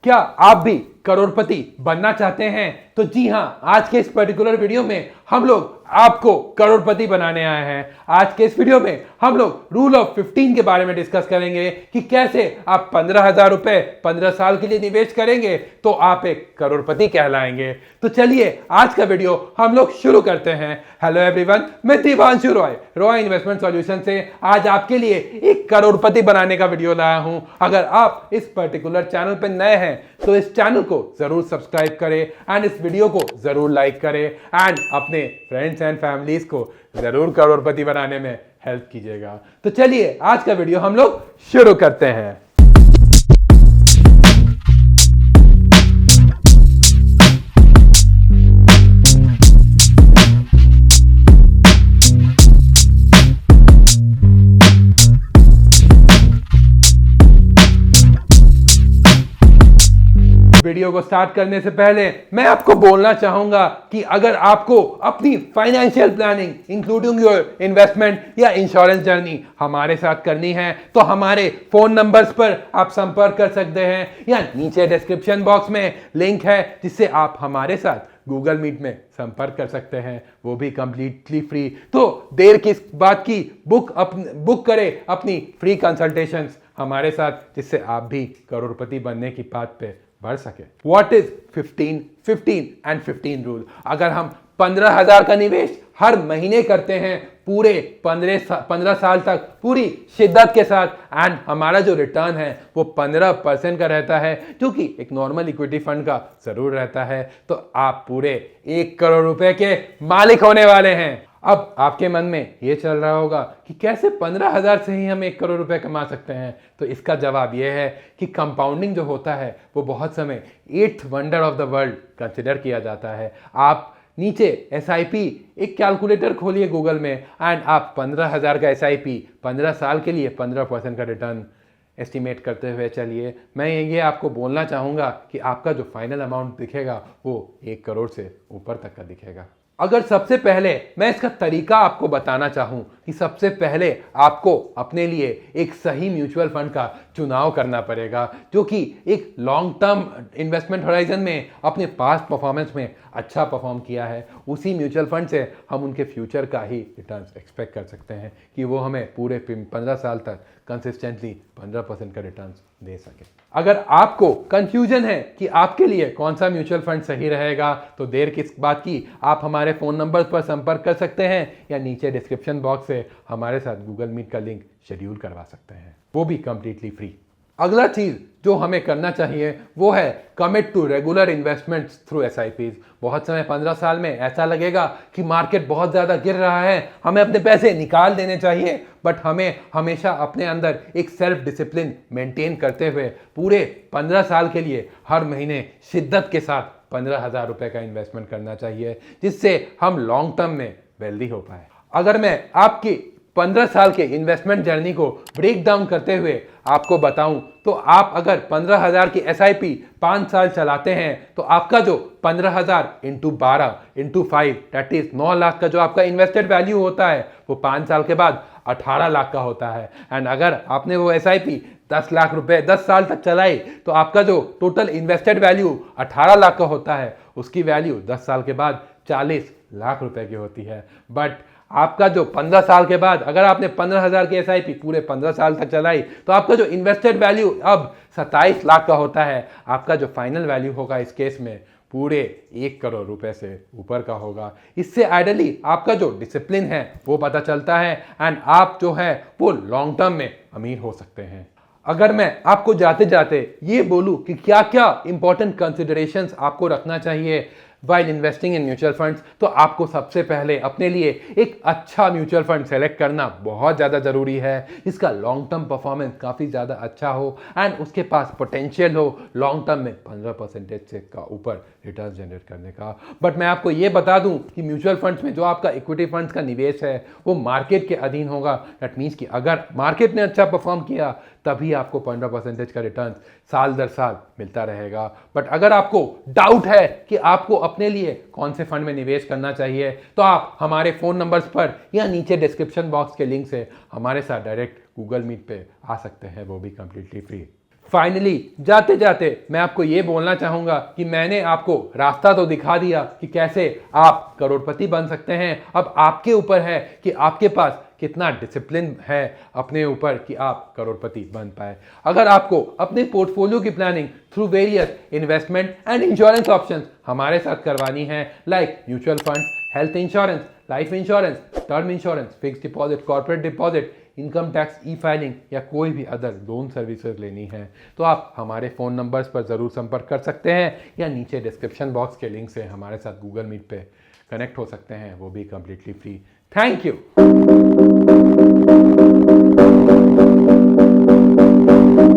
क्या आप भी करोड़पति बनना चाहते हैं? तो जी हां, आज के इस पर्टिकुलर वीडियो में हम लोग आपको करोड़पति बनाने आए हैं। आज के इस वीडियो में हम लोग रूल ऑफ 15 के बारे में डिस्कस करेंगे कि कैसे आप 15,000 रुपए 15 साल के लिए निवेश करेंगे तो आप एक करोड़पति कहलाएंगे। तो चलिए आज का वीडियो हम लोग शुरू करते हैं। हेलो एवरीवन, मैं दिवांशु रॉय इन्वेस्टमेंट सॉल्यूशन से आज आपके लिए एक करोड़पति बनाने का वीडियो लाया हूं। अगर आप इस पर्टिकुलर चैनल पर नए हैं तो इस चैनल को जरूर सब्सक्राइब करें एंड इस वीडियो को जरूर लाइक करें एंड अपने फ्रेंड्स एंड फैमिलीज को जरूर करोड़पति बनाने में हेल्प कीजिएगा। तो चलिए आज का वीडियो हम लोग शुरू करते हैं। वीडियो को स्टार्ट करने से पहले मैं आपको बोलना चाहूंगा कि अगर आपको अपनी financial planning including your investment या इंश्योरेंस जर्नी हमारे साथ करनी है तो हमारे फोन नंबर्स पर आप संपर्क कर सकते हैं या नीचे डिस्क्रिप्शन बॉक्स में लिंक है जिससे आप हमारे साथ गूगल मीट में संपर्क कर सकते हैं, वो भी कंप्लीटली फ्री। तो देर किस बात की, बुक करें अपनी फ्री कंसल्टेशंस हमारे साथ जिससे आप भी करोड़पति बनने की बात पे बढ़ सके। What is 15 and 15 rule? अगर हम 15,000 का निवेश हर महीने करते हैं पूरे 15 साल तक पूरी शिद्दत के साथ एंड हमारा जो रिटर्न है वो 15% का रहता है जो कि एक नॉर्मल इक्विटी फंड का जरूर रहता है, तो आप पूरे 1 करोड़ रुपए के मालिक होने वाले हैं। अब आपके मन में ये चल रहा होगा कि कैसे 15,000 से ही हम 1 करोड़ रुपए कमा सकते हैं? तो इसका जवाब यह है कि कंपाउंडिंग जो होता है वो बहुत समय 8th wonder of the world consider किया जाता है। आप नीचे SIP एक कैलकुलेटर खोलिए गूगल में एंड आप 15,000 का SIP 15 साल के लिए 15% का रिटर्न एस्टिमेट करते हुए चलिए। मैं ये आपको बोलना चाहूँगा कि आपका जो फाइनल अमाउंट दिखेगा वो 1 करोड़ से ऊपर तक का दिखेगा। अगर सबसे पहले मैं इसका तरीका आपको बताना चाहूं कि सबसे पहले आपको अपने लिए एक सही म्यूचुअल फंड का चुनाव करना पड़ेगा जो कि एक लॉन्ग टर्म इन्वेस्टमेंट होराइजन में अपने पास्ट परफॉर्मेंस में अच्छा परफॉर्म किया है। उसी म्यूचुअल फंड से हम उनके फ्यूचर का ही रिटर्न्स एक्सपेक्ट कर सकते हैं कि वो हमें पूरे 15 साल तक कंसिस्टेंटली 15% का रिटर्न्स दे सके। अगर आपको कंफ्यूजन है कि आपके लिए कौन सा म्यूचुअल फंड सही रहेगा तो देर किस बात की, आप हमारे फोन नंबर पर संपर्क कर सकते हैं या नीचे डिस्क्रिप्शन बॉक्स से हमारे साथ गूगल मीट का लिंक शेड्यूल करवा सकते हैं, वो भी कंप्लीटली फ्री। अगला चीज जो हमें करना चाहिए वो है commit to regular investments through SIPs। बहुत समय 15 साल में ऐसा लगेगा कि मार्केट बहुत ज़्यादा गिर रहा है, हमें अपने पैसे निकाल देने चाहिए, बट हमें हमेशा अपने अंदर एक सेल्फ डिसिप्लिन मेंटेन करते हुए पूरे 15 साल के लिए हर महीने शिद्दत के साथ 15,000 रुपये का इन्वेस्टमेंट करना चाहिए जिससे हम लॉन्ग टर्म में वेल्दी हो पाए। अगर मैं आपकी 15 साल के इन्वेस्टमेंट जर्नी को ब्रेक डाउन करते हुए आपको बताऊं तो आप अगर 15,000 की SIP 5 साल चलाते हैं तो आपका जो 15,000 into 12 into 5 that is 9 lakh का जो आपका इन्वेस्टेड वैल्यू होता है वो 5 साल के बाद 18 लाख का होता है। एंड अगर आपने वो SIP 10 लाख रुपए 10 साल तक चलाई तो आपका जो टोटल इन्वेस्टेड वैल्यू 18 लाख का होता है उसकी वैल्यू 10 साल के बाद 40 लाख रुपए की होती है। बट आपका जो 15 साल के बाद अगर आपने 15,000 की SIP पूरे 15 साल तक चलाई तो आपका जो इन्वेस्टेड वैल्यू अब 27 लाख का होता है। आपका जो फाइनल वैल्यू होगा इस केस में पूरे 1 करोड़ रुपए से ऊपर का होगा। इससे आइडियली आपका जो डिसिप्लिन है वो पता चलता है एंड आप जो है वो लॉन्ग टर्म में अमीर हो सकते हैं। अगर मैं आपको जाते जाते ये बोलूं कि क्या क्या इंपॉर्टेंट कंसिडरेशंस आपको रखना चाहिए while investing in mutual funds, तो आपको सबसे पहले अपने लिए एक अच्छा म्यूचुअल फंड सेलेक्ट करना बहुत ज़्यादा ज़रूरी है जिसका लॉन्ग टर्म परफॉर्मेंस काफ़ी ज़्यादा अच्छा हो एंड उसके पास पोटेंशियल हो लॉन्ग टर्म में 15% से का ऊपर रिटर्न जनरेट करने का। बट मैं आपको ये बता दूं कि म्यूचुअल फंड्स में जो आपका इक्विटी फंड्स का निवेश है वो मार्केट के अधीन होगा। दैट मीन्स कि अगर मार्केट ने अच्छा परफॉर्म किया तभी आपको 15% का रिटर्न साल दर साल मिलता रहेगा। बट अगर आपको डाउट है कि आपको अपने लिए कौन से फंड में निवेश करना चाहिए तो आप हमारे फ़ोन नंबर्स पर या नीचे डिस्क्रिप्शन बॉक्स के लिंक से हमारे साथ डायरेक्ट गूगल मीट पे आ सकते हैं, वो भी कंप्लीटली फ्री। फाइनली जाते जाते मैं आपको ये बोलना चाहूंगा कि मैंने आपको रास्ता तो दिखा दिया कि कैसे आप करोड़पति बन सकते हैं। अब आपके ऊपर है कि आपके पास कितना डिसिप्लिन है अपने ऊपर कि आप करोड़पति बन पाए। अगर आपको अपने पोर्टफोलियो की planning through various investment and insurance options हमारे साथ करवानी है, like mutual funds, health insurance, life insurance, term insurance, fix deposit, corporate deposit, income tax, ई फाइलिंग या कोई भी अदर लोन सर्विसेज लेनी है, तो आप हमारे फ़ोन नंबर्स पर ज़रूर संपर्क कर सकते हैं या नीचे डिस्क्रिप्शन बॉक्स के लिंक से हमारे साथ गूगल मीट पे कनेक्ट हो सकते हैं, वो भी कम्प्लीटली फ्री। Thank you.